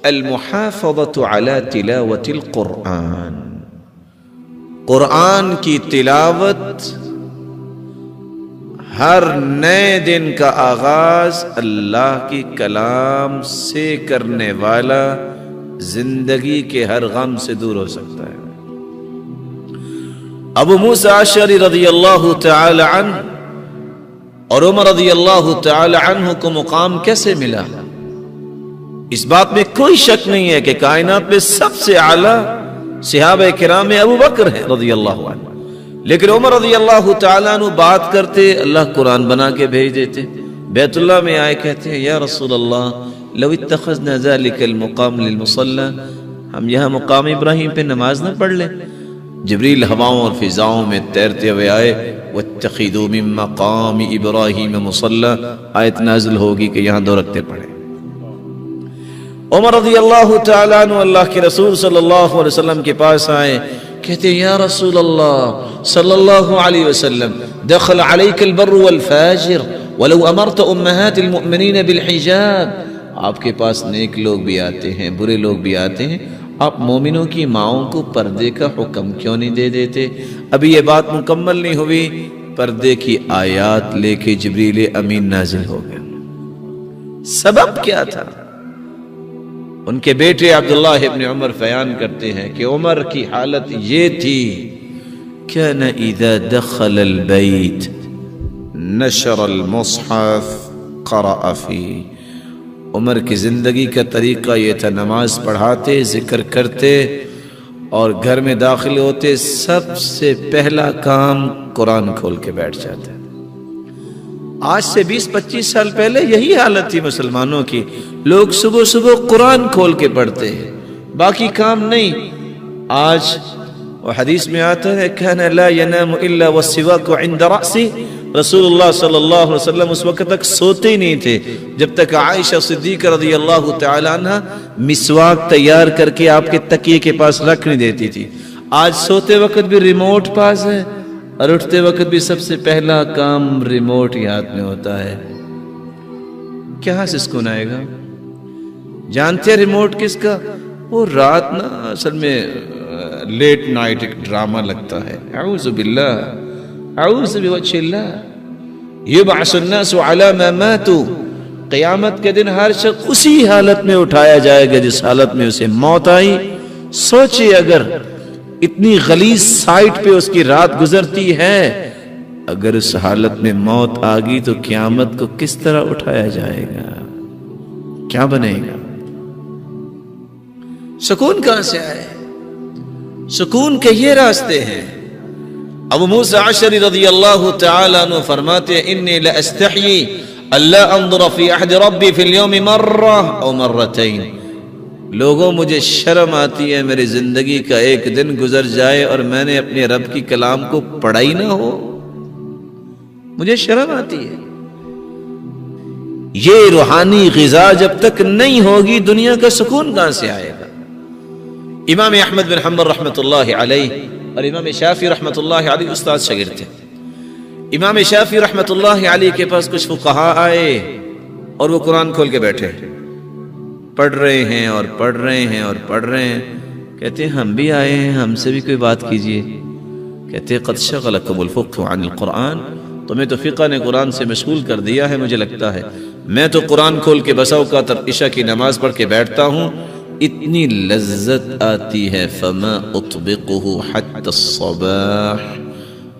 المحافظۃ علی تلاوت القرآن، قرآن کی تلاوت ہر نئے دن کا آغاز اللہ کی کلام سے کرنے والا زندگی کے ہر غم سے دور ہو سکتا ہے۔ ابو موسیٰ اشعری رضی اللہ تعالی عنہ اور عمر رضی اللہ تعالی عنہ کو مقام کیسے ملا؟ اس بات میں کوئی شک نہیں ہے کہ کائنات میں سب سے اعلیٰ صحابہ کرام میں ابو بکر ہیں رضی اللہ عنہ، لیکن عمر رضی اللہ تعالیٰ عنہ بات کرتے اللہ قرآن بنا کے بھیج دیتے، بیت اللہ میں آئے کہتے ہیں یا رسول اللہ لو اتخذنا ذلك المقام للمصلى، ہم یہاں مقام ابراہیم پہ نماز نہ پڑھ لیں؟ جبریل ہواؤں اور فضاؤں میں تیرتے ہوئے آئے واتخذوا من مقام ابراہیم مصلی، آیت نازل ہوگی کہ یہاں 2 رکعتیں پڑھیں۔ عمر رضی اللہ تعالیٰ عنہ اللہ کے رسول صلی اللہ علیہ وسلم کے پاس آئے، کہتے ہیں یا رسول اللہ صلی اللہ علیہ وسلم دخل علیک البر والفاجر ولو امرت امہات المؤمنین بالحجاب، آپ کے پاس نیک لوگ بھی آتے ہیں، برے لوگ بھی آتے ہیں، آپ مومنوں کی ماؤں کو پردے کا حکم کیوں نہیں دے دیتے؟ ابھی یہ بات مکمل نہیں ہوئی، پردے کی آیات لے کے جبریل امین نازل ہو گیا۔ سبب کیا تھا؟ ان کے بیٹے عبداللہ ابن عمر بیان کرتے ہیں کہ عمر کی حالت یہ تھی كان اذا دخل البيت نشر المصحف قرأ فيه، عمر کی زندگی کا طریقہ یہ تھا، نماز پڑھاتے، ذکر کرتے اور گھر میں داخل ہوتے سب سے پہلا کام قرآن کھول کے بیٹھ جاتے۔ آج سے 20-25 سال پہلے یہی حالت تھی مسلمانوں کی، لوگ صبح صبح قرآن کھول کے پڑھتے ہیں، باقی کام نہیں۔ آج وہ حدیث میں آتا ہے كان لا ينام الا والسواك عند رأسه، رسول اللہ صلی اللہ علیہ وسلم اس وقت تک سوتے ہی نہیں تھے جب تک عائشہ صدیقہ رضی اللہ تعالی عنہ مسواک تیار کر کے آپ کے تکیے کے پاس رکھ نہیں دیتی تھی۔ آج سوتے وقت بھی ریموٹ پاس ہے اور اٹھتے وقت بھی سب سے پہلا کام ریموٹ ہی ہاتھ میں ہوتا ہے۔ کہاں سے سکون آئے گا؟ جانتے ہیں ریموٹ کس کا؟ وہ رات نا اصل میں لیٹ نائٹ ایک ڈرامہ لگتا ہے، اعوذ باللہ اعوذ بوجہ اللہ، یبعث الناس علی ما ماتوا، قیامت کے دن ہر شخص اسی حالت میں اٹھایا جائے گا جس حالت میں اسے موت آئی۔ سوچے اگر اتنی غلیظ سائٹ پہ اس کی رات گزرتی ہے، اگر اس حالت میں موت آ گئی تو قیامت کو کس طرح اٹھایا جائے گا؟ کیا بنے گا؟ سکون کہاں سے آئے؟ سکون کے یہ راستے ہیں۔ ابو موسیٰ اشعری رضی اللہ تعالیٰ عنہ فرماتے ہیں انی لاستحیی الا انظر فی عہد ربی فی اليوم مرہ او مرتین، لوگوں مجھے شرم آتی ہے میری زندگی کا ایک دن گزر جائے اور میں نے اپنے رب کی کلام کو پڑھا ہی نہ ہو، مجھے شرم آتی ہے۔ یہ روحانی غذا جب تک نہیں ہوگی دنیا کا سکون کہاں سے آئے گا؟ امام احمد بن حنبل رحمۃ اللہ علیہ اور امام شافعی رحمۃ اللہ علیہ استاد شاگرد تھے۔ امام شافعی رحمۃ اللہ علیہ کے پاس کچھ فقہاء آئے اور وہ قرآن کھول کے بیٹھے، پڑھ رہے ہیں اور پڑھ رہے ہیں اور پڑھ رہے ہیں، کہتے ہیں ہم بھی آئے ہیں، ہم سے بھی کوئی بات کیجئے۔ کہتے ہیں قد شغلکم الفقہ عن القرآن، تمہیں تو فقہ نے قرآن سے مشغول کر دیا ہے مجھے لگتا ہے، میں تو قرآن کھول کے بسا اوقات عشاء کی نماز پڑھ کے بیٹھتا ہوں، اتنی لذت آتی ہے فما اطبقہ حتی الصباح،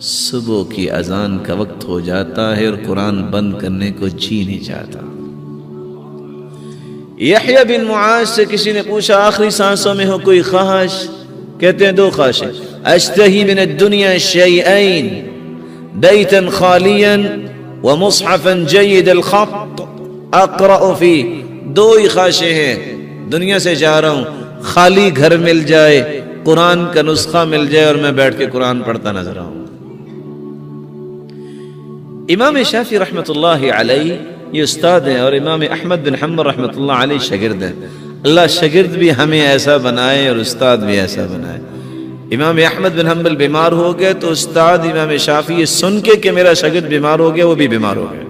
صبح کی اذان کا وقت ہو جاتا ہے اور قرآن بند کرنے کو جی نہیں چاہتا۔ یحییٰ بن معاذ سے کسی نے پوچھا آخری سانسوں میں ہو کوئی خواہش؟ کہتے ہیں 2 خواہشیں، اشتہی من الدنیا شیئین بیتا خالیا ومصحفا جید الخط اقرأ فی، 2 ہی خواہشیں ہیں، دنیا سے جا رہا ہوں، خالی گھر مل جائے، قرآن کا نسخہ مل جائے اور میں بیٹھ کے قرآن پڑھتا نظر آؤں۔ امام شافعی رحمۃ اللہ علیہ یہ استاد ہیں اور امام احمد بن حنبل رحمۃ اللہ علیہ شاگرد ہیں۔ اللہ شاگرد بھی ہمیں ایسا بنائے اور استاد بھی ایسا بنائے۔ امام احمد بن حنبل بیمار ہو گئے تو استاد امام شافعی یہ سن کے کہ میرا شاگرد بیمار ہو گیا وہ بھی بیمار ہو گیا۔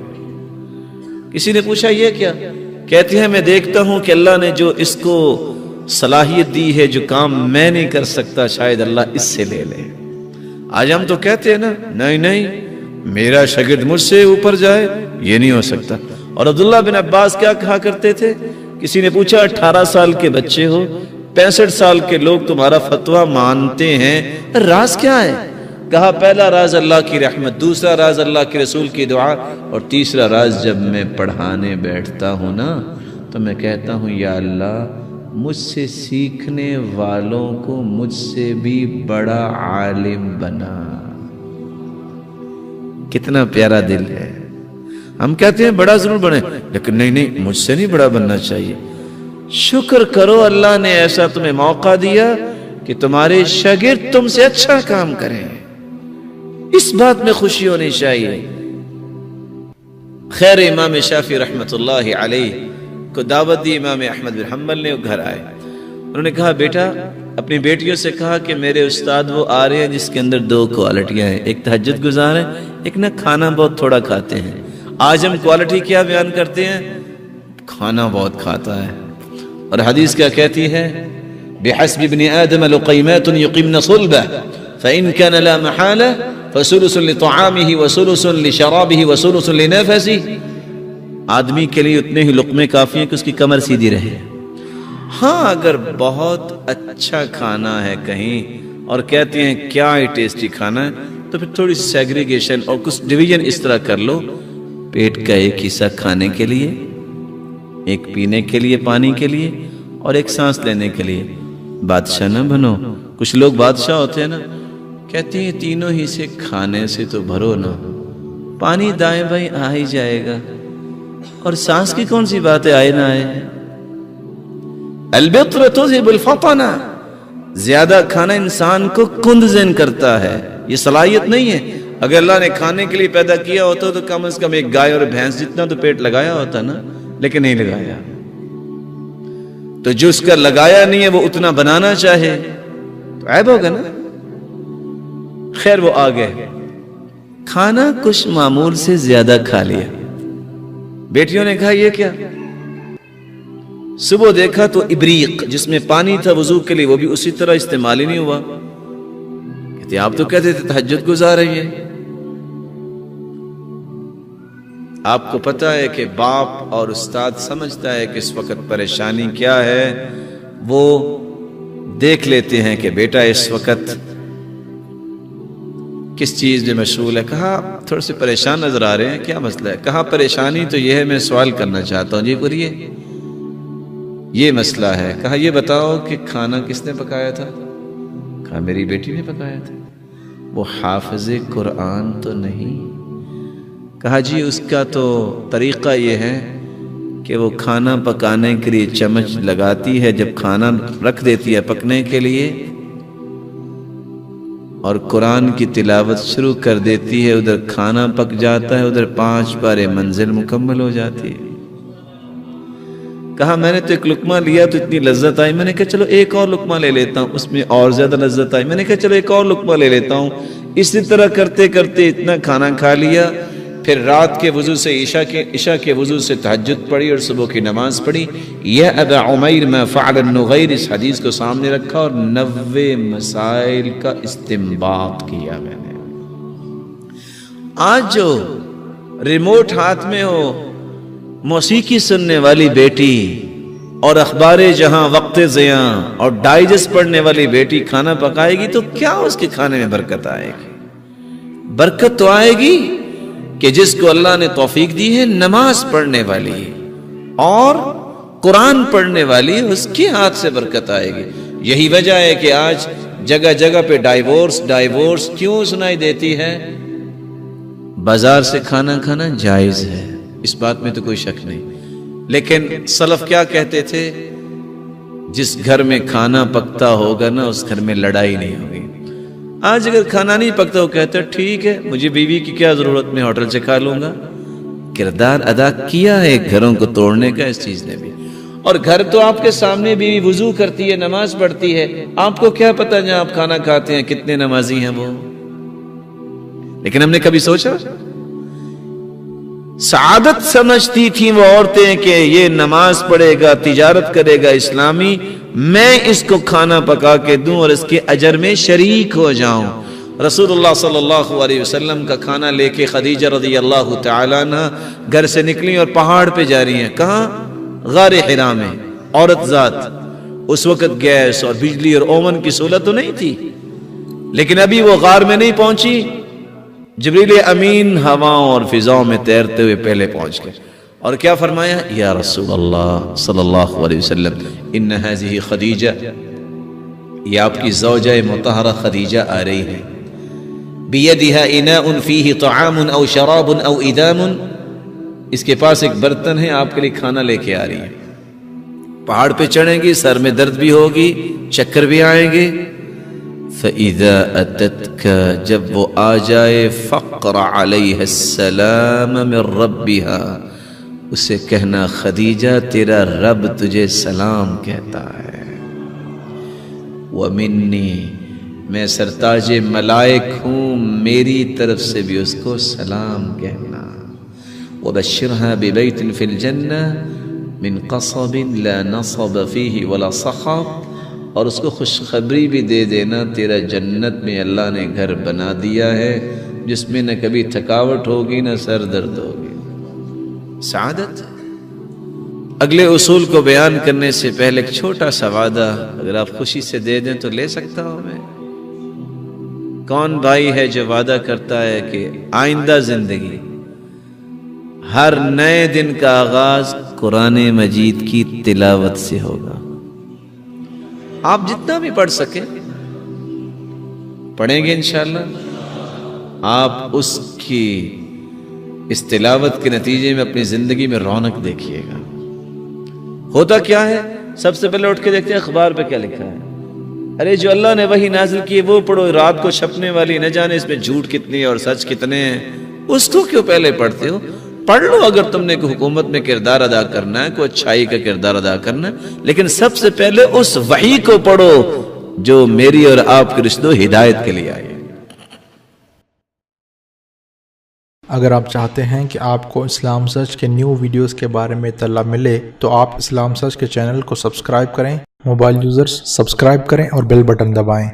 کسی نے پوچھا یہ کیا؟ کہتی ہے میں دیکھتا ہوں کہ اللہ نے جو اس کو صلاحیت دی ہے، جو کام میں نہیں کر سکتا شاید اللہ اس سے لے لے۔ آج ہم تو کہتے ہیں نا نہیں نہیں میرا شاگرد مجھ سے اوپر جائے، یہ نہیں ہو سکتا۔ اور عبداللہ بن عباس کیا کہا کرتے تھے؟ کسی نے پوچھا 18 سال کے بچے ہو، 65 سال کے لوگ تمہارا فتویٰ مانتے ہیں، راز کیا ہے؟ کہا پہلا راز اللہ کی رحمت، دوسرا راز اللہ کے رسول کی دعا، اور تیسرا راز جب میں پڑھانے بیٹھتا ہوں نا تو میں کہتا ہوں یا اللہ مجھ سے سیکھنے والوں کو مجھ سے بھی بڑا عالم بنا۔ کتنا پیارا دل ہے۔ ہم کہتے ہیں بڑا ضرور بنے، لیکن نہیں نہیں مجھ سے نہیں بڑا بننا چاہیے۔ شکر کرو اللہ نے ایسا تمہیں موقع دیا کہ تمہارے شاگرد تم سے اچھا کام کریں، اس بات میں خوشی ہونی چاہیے۔ خیر امام شافعی رحمت اللہ علیہ کو دعوت دی امام احمد بن حنبل نے، وہ گھر آئے، انہوں نے کہا بیٹا اپنی بیٹیوں سے کہا کہ میرے استاد وہ آ رہے ہیں جس کے اندر 2 کوالٹیاں ہیں، ایک تہجد گزار ہے، ایک نہ کھانا بہت تھوڑا کھاتے ہیں۔ آج ہم کوالٹی کیا بیان کرتے ہیں؟ کھانا بہت کھاتا ہے۔ اور حدیث کیا کہتی ہے؟ بحسب ابن آدم لقیمات یقمن صلبہ فإن كان لا محالہ فثلث لطعامه وثلث لشرابه وثلث لنفسه۔ آدمی کے لیے اتنے ہی لقمے کافی ہیں کہ اس کی کمر سیدھی رہے۔ ہاں اگر بہت اچھا کھانا ہے کہیں اور کہتے ہیں کیا ہی ٹیسٹی کھانا ہے، تو پھر تھوڑی سیگریگیشن اور کچھ ڈویژن اس طرح کر لو، پیٹ کا ایک حصہ کھانے کے لیے، ایک پینے کے لیے پانی کے لیے، اور ایک سانس لینے کے لیے۔ بادشاہ نہ بنو۔ کچھ لوگ بادشاہ ہوتے ہیں نا، کہتے ہیں تینوں ہی سے کھانے سے تو بھرو نا، پانی دائیں بائیں آ ہی جائے گا، اور سانس کی کون سی بات ہے آئے نہ آئے۔ البطر تذهب الفطن، زیادہ کھانا انسان کو کند ذہن کرتا ہے، یہ صلاحیت نہیں ہے۔ اگر اللہ نے کھانے کے لیے پیدا کیا ہوتا تو کم از کم ایک گائے اور بھینس جتنا تو پیٹ لگایا ہوتا نا، لیکن نہیں لگایا۔ تو جو اس کا لگایا نہیں ہے وہ اتنا بنانا چاہے تو عیب ہوگا نا۔ خیر وہ آ گئے، کھانا کچھ معمول سے زیادہ کھا لیا۔ بیٹیوں نے کہا یہ کیا؟ صبح دیکھا تو ابریق جس میں پانی تھا وضو کے لیے وہ بھی اسی طرح استعمال ہی نہیں ہوا۔ کہتے آپ تو کہتے تھے تہجد گزار رہی ہے۔ آپ کو پتا ہے کہ باپ اور استاد سمجھتا ہے کہ اس وقت پریشانی کیا ہے، وہ دیکھ لیتے ہیں کہ بیٹا اس وقت کس چیز میں مشغول ہے۔ کہا تھوڑے سے پریشان نظر آ رہے ہیں، کیا مسئلہ ہے؟ کہا پریشانی تو یہ ہے، میں سوال کرنا چاہتا ہوں۔ جی بولیے۔ یہ مسئلہ ہے۔ کہا یہ بتاؤ کہ کھانا کس نے پکایا تھا؟ کہا میری بیٹی نے پکایا تھا۔ وہ حافظ قرآن تو نہیں؟ کہا جی اس کا تو طریقہ یہ ہے کہ وہ کھانا پکانے کے لیے چمچ لگاتی ہے، جب کھانا رکھ دیتی ہے پکنے کے لیے اور قرآن کی تلاوت شروع کر دیتی ہے، ادھر کھانا پک جاتا ہے، ادھر 5 بار منزل مکمل ہو جاتی ہے۔ کہا میں نے تو ایک لقمہ لیا تو اتنی لذت آئی، میں نے کہا چلو ایک اور لقمہ لے لیتا ہوں، اس میں اور زیادہ لذت آئی، میں نے کہا چلو ایک اور لقمہ لے لیتا ہوں۔ اسی طرح کرتے کرتے اتنا کھانا کھا لیا، پھر رات کے وضو سے عشاء کے وضو سے تہجد پڑھی اور صبح کی نماز پڑھی۔ یا ابا عمیر ما فعل النغیر، اس حدیث کو سامنے رکھا اور 90 مسائل کا استنباط کیا میں نے۔ آج جو ریموٹ ہاتھ میں ہو، موسیقی سننے والی بیٹی اور اخبار جہاں وقت ضیاء اور ڈائجسٹ پڑھنے والی بیٹی کھانا پکائے گی تو کیا اس کے کھانے میں برکت آئے گی؟ برکت تو آئے گی کہ جس کو اللہ نے توفیق دی ہے نماز پڑھنے والی اور قرآن پڑھنے والی، اس کے ہاتھ سے برکت آئے گی۔ یہی وجہ ہے کہ آج جگہ جگہ پہ ڈائیورس کیوں سنائی دیتی ہے؟ بازار سے کھانا کھانا جائز ہے، اس بات میں تو کوئی شک نہیں، لیکن سلف کیا کہتے تھے؟ جس گھر میں کھانا پکتا ہوگا نا اس گھر میں لڑائی نہیں ہوگی۔ آج اگر کھانا نہیں پکتا وہ کہتا ہے ٹھیک ہے مجھے بیوی کی کیا ضرورت، میں ہوٹل سے کھا لوں گا۔ کردار ادا کیا ہے گھروں کو توڑنے کا اس چیز نے بھی۔ اور گھر تو آپ کے سامنے بیوی وضو کرتی ہے، نماز پڑھتی ہے، آپ کو کیا پتا جہاں آپ کھانا کھاتے ہیں کتنے نمازی ہیں وہ؟ لیکن ہم نے کبھی سوچا سعادت سمجھتی تھیں وہ عورتیں کہ یہ نماز پڑھے گا، تجارت کرے گا اسلامی، میں اس کو کھانا پکا کے دوں اور اس کے اجر میں شریک ہو جاؤں۔ رسول اللہ صلی اللہ علیہ وسلم کا کھانا لے کے خدیجہ رضی اللہ تعالیٰ عنہ گھر سے نکلی اور پہاڑ پہ جا رہی ہیں۔ کہاں؟ غار حرا میں۔ عورت ذات، اس وقت گیس اور بجلی اور اوون کی سہولت تو نہیں تھی، لیکن ابھی وہ غار میں نہیں پہنچی، جبریل امین ہواؤں اور فضاؤں میں تیرتے ہوئے پہلے پہنچ گئے، اور کیا فرمایا؟ یا رسول اللہ صلی اللہ علیہ وسلم ان هذه خدیجہ، یہ آپ کی زوجہ مطہرہ خدیجہ آ رہی ہے، بیدها اناء فیہ طعام او شراب او ادام، اس کے پاس ایک برتن ہے، آپ کے لیے کھانا لے کے آ رہی ہے۔ پہاڑ پہ چڑھیں گی، سر میں درد بھی ہوگی، چکر بھی آئیں گے۔ فَإِذَا أَتَتْكَ، جب وہ آ جائے، فَقْرَ عَلَيْهَ السَّلَامَ مِن رَبِّهَا، اسے کہنا خدیجہ تیرا رب تجھے سلام کہتا ہے، وَمِنِّي، میں سرتاج ملائک ہوں، میری طرف سے بھی اس کو سلام کہنا، وَبَشِّرْهَا بِبَيْتٍ فِي الْجَنَّةِ من قصب لا نصب فيه ولا صخب، اور اس کو خوشخبری بھی دے دینا تیرا جنت میں اللہ نے گھر بنا دیا ہے جس میں نہ کبھی تھکاوٹ ہوگی نہ سر درد ہوگی۔ سعادت۔ اگلے اصول کو بیان کرنے سے پہلے ایک چھوٹا سا وعدہ اگر آپ خوشی سے دے دیں تو لے سکتا ہوں میں؟ کون بھائی ہے جو وعدہ کرتا ہے کہ آئندہ زندگی ہر نئے دن کا آغاز قرآن مجید کی تلاوت سے ہوگا؟ آپ جتنا بھی پڑھ سکیں پڑھیں گے انشاءاللہ، آپ اس کی اس تلاوت کے نتیجے میں اپنی زندگی میں رونق دیکھیے گا۔ ہوتا کیا ہے؟ سب سے پہلے اٹھ کے دیکھتے ہیں اخبار پہ کیا لکھا ہے، ارے جو اللہ نے وحی نازل کی وہ پڑھو، رات کو چھپنے والی نہ جانے اس میں جھوٹ کتنی اور سچ کتنے ہیں، اس کو کیوں پہلے پڑھتے ہو؟ پڑھ لو اگر تم نے کوئی حکومت میں کردار ادا کرنا ہے، کوئی اچھائی کا کردار ادا کرنا ہے، لیکن سب سے پہلے اس وحی کو پڑھو جو میری اور آپ کے رشتوں ہدایت کے لیے آئی ہے۔ اگر آپ چاہتے ہیں کہ آپ کو اسلام سرچ کے نیو ویڈیوز کے بارے میں اطلاع ملے تو آپ اسلام سرچ کے چینل کو سبسکرائب کریں، موبائل یوزرز سبسکرائب کریں اور بیل بٹن دبائیں۔